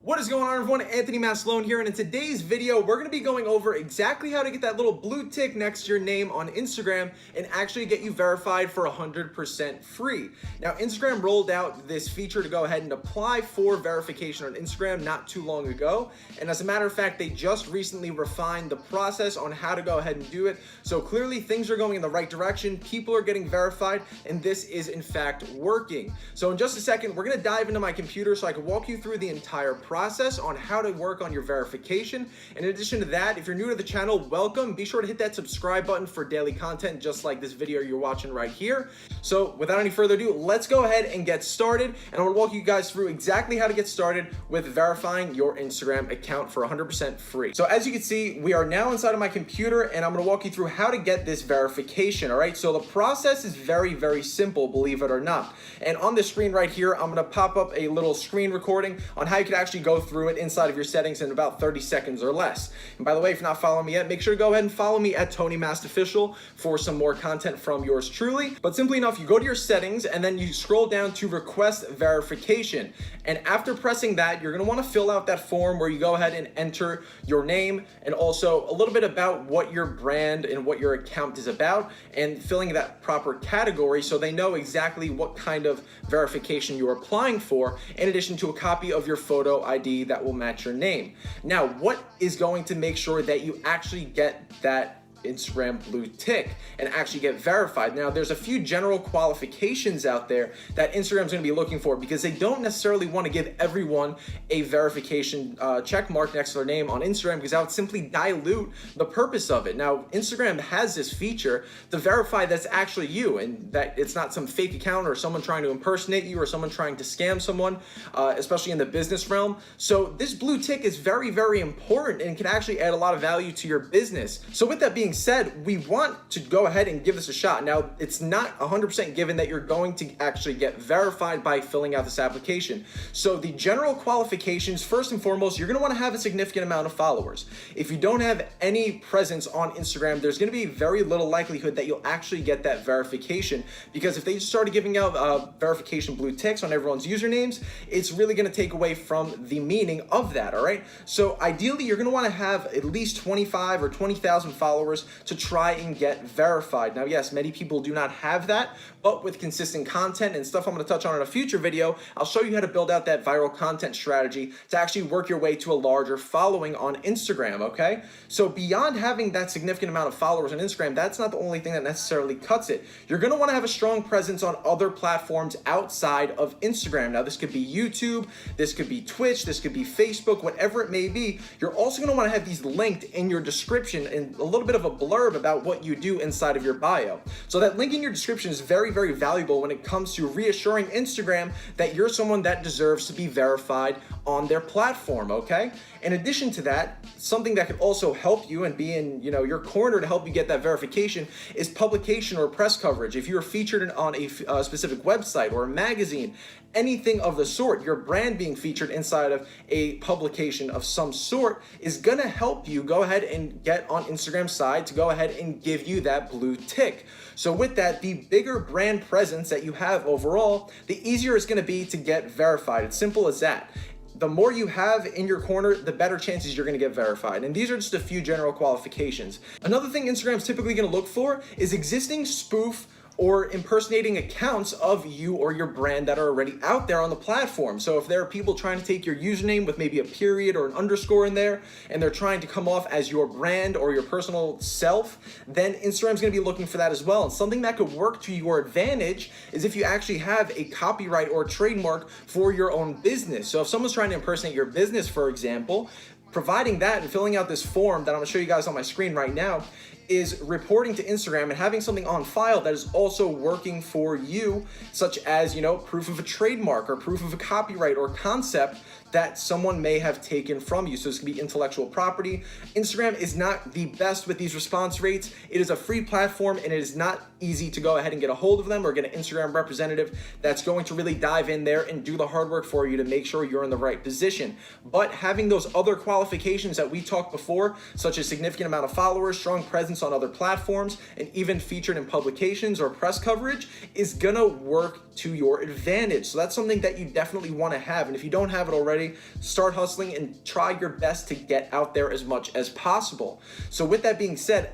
What is going on, everyone? Anthony Maslone here, and in today's video, we're going to be going over exactly how to get that little blue tick next to your name on Instagram and actually get you verified for 100% free. Now, Instagram rolled out this feature to go ahead and apply for verification on Instagram not too long ago, and as a matter of fact, they just recently refined the process on how to go ahead and do it. So clearly, things are going in the right direction. People are getting verified, and this is in fact working. So in just a second, we're going to dive into my computer so I can walk you through the entire process on how to work on your verification. And in addition to that, if you're new to the channel, welcome. Be sure to hit that subscribe button for daily content just like this video you're watching right here. So without any further ado, let's go ahead and get started. And I'm gonna walk you guys through exactly how to get started with verifying your Instagram account for 100% free. So as you can see, we are now inside of my computer and I'm gonna walk you through how to get this verification, all right? So the process is very, very simple, believe it or not. And on the screen right here, I'm gonna pop up a little screen recording on how you can actually go through it inside of your settings in about 30 seconds or less. And by the way, if you're not following me yet, make sure to go ahead and follow me at Tony Mast Official for some more content from yours truly. But simply enough, you go to your settings and then you scroll down to request verification. And after pressing that, you're gonna wanna fill out that form where you go ahead and enter your name and also a little bit about what your brand and what your account is about and filling that proper category so they know exactly what kind of verification you're applying for, in addition to a copy of your photo ID that will match your name. Now, what is going to make sure that you actually get that Instagram blue tick and actually get verified? Now, there's a few general qualifications out there that Instagram's gonna be looking for because they don't necessarily want to give everyone a verification check mark next to their name on Instagram because that would simply dilute the purpose of it. Now, Instagram has this feature to verify that's actually you and that it's not some fake account or someone trying to impersonate you or someone trying to scam someone, especially in the business realm. So this blue tick is very, very important and can actually add a lot of value to your business. So with that being said, we want to go ahead and give this a shot. Now, it's not 100% given that you're going to actually get verified by filling out this application. So the general qualifications, first and foremost, you're gonna wanna have a significant amount of followers. If you don't have any presence on Instagram, there's gonna be very little likelihood that you'll actually get that verification because if they started giving out verification blue ticks on everyone's usernames, it's really gonna take away from the meaning of that, all right? So ideally, you're gonna wanna have at least 25 or 20,000 followers to try and get verified. Now, yes, many people do not have that, but with consistent content and stuff I'm going to touch on in a future video, I'll show you how to build out that viral content strategy to actually work your way to a larger following on Instagram, okay? So beyond having that significant amount of followers on Instagram, that's not the only thing that necessarily cuts it. You're going to want to have a strong presence on other platforms outside of Instagram. Now, this could be YouTube, this could be Twitch, this could be Facebook, whatever it may be. You're also going to want to have these linked in your description and a little bit of a blurb about what you do inside of your bio. So that link in your description is very, very valuable when it comes to reassuring Instagram that you're someone that deserves to be verified on their platform, okay? In addition to that, something that could also help you and be in, your corner to help you get that verification is publication or press coverage. If you're featured on a specific website or a magazine, anything of the sort, your brand being featured inside of a publication of some sort is gonna help you go ahead and get on Instagram's side to go ahead and give you that blue tick. So with that, the bigger brand presence that you have overall, the easier it's gonna be to get verified. It's simple as that. The more you have in your corner, the better chances you're gonna get verified. And these are just a few general qualifications. Another thing Instagram's typically gonna look for is existing spoof or impersonating accounts of you or your brand that are already out there on the platform. So if there are people trying to take your username with maybe a period or an underscore in there, and they're trying to come off as your brand or your personal self, then Instagram's gonna be looking for that as well. And something that could work to your advantage is if you actually have a copyright or trademark for your own business. So if someone's trying to impersonate your business, for example, providing that and filling out this form that I'm gonna show you guys on my screen right now is reporting to Instagram and having something on file that is also working for you, such as, proof of a trademark or proof of a copyright or concept that someone may have taken from you. So this could be intellectual property. Instagram is not the best with these response rates. It is a free platform and it is not easy to go ahead and get a hold of them or get an Instagram representative that's going to really dive in there and do the hard work for you to make sure you're in the right position. But having those other qualifications that we talked before, such as significant amount of followers, strong presence on other platforms, and even featured in publications or press coverage is gonna work to your advantage. So that's something that you definitely wanna have. And if you don't have it already, already, start hustling and try your best to get out there as much as possible. So with that being said,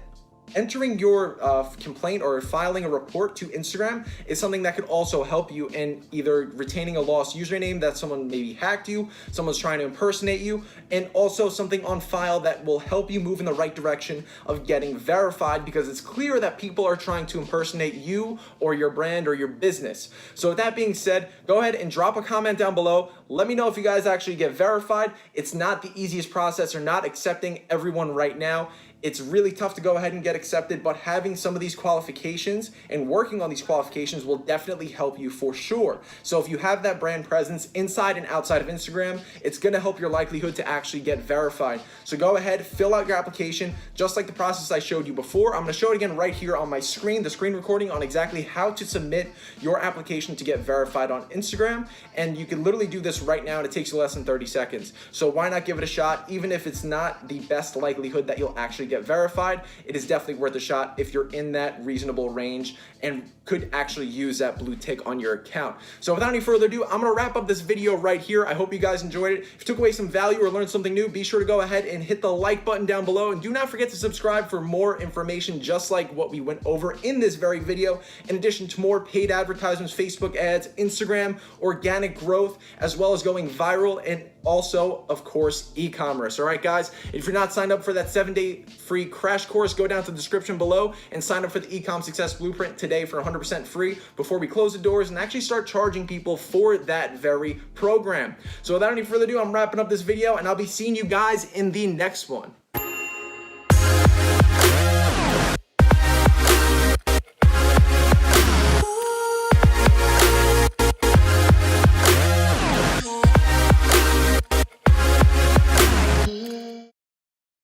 entering your complaint or filing a report to Instagram is something that could also help you in either retaining a lost username that someone maybe hacked you, someone's trying to impersonate you, and also something on file that will help you move in the right direction of getting verified, because it's clear that people are trying to impersonate you or your brand or your business. So with that being said, go ahead and drop a comment down below. Let me know if you guys actually get verified. It's not the easiest process. They're not accepting everyone right now. It's really tough to go ahead and get accepted, but having some of these qualifications and working on these qualifications will definitely help you for sure. So if you have that brand presence inside and outside of Instagram, it's gonna help your likelihood to actually get verified. So go ahead, fill out your application, just like the process I showed you before. I'm gonna show it again right here on my screen, the screen recording on exactly how to submit your application to get verified on Instagram. And you can literally do this right now and it takes you less than 30 seconds. So why not give it a shot? Even if it's not the best likelihood that you'll actually get verified, it is definitely worth a shot if you're in that reasonable range and could actually use that blue tick on your account. So without any further ado, I'm gonna wrap up this video right here. I hope you guys enjoyed it. If you took away some value or learned something new, be sure to go ahead and hit the like button down below, and do not forget to subscribe for more information just like what we went over in this very video, in addition to more paid advertisements, Facebook ads, Instagram, organic growth, as well as going viral, and also, of course, e-commerce. All right, guys, if you're not signed up for that 7-day free crash course, go down to the description below and sign up for the Ecom Success Blueprint today for 100% free before we close the doors and actually start charging people for that very program. So without any further ado, I'm wrapping up this video, and I'll be seeing you guys in the next one.